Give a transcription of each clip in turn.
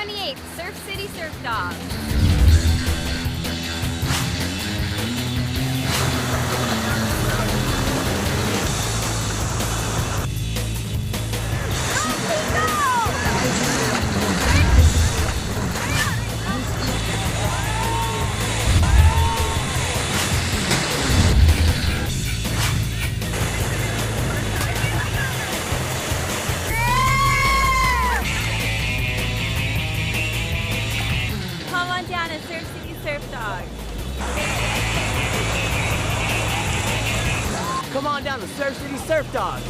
28th, Surf City Surf Dog. Come on down to Surf City Surf Dog. Come on down to Surf City Surf Dog.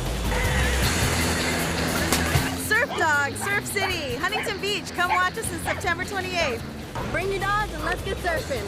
Surf Dog, Surf City, Huntington Beach. Come watch us on September 28th. Bring your dogs and let's get surfing.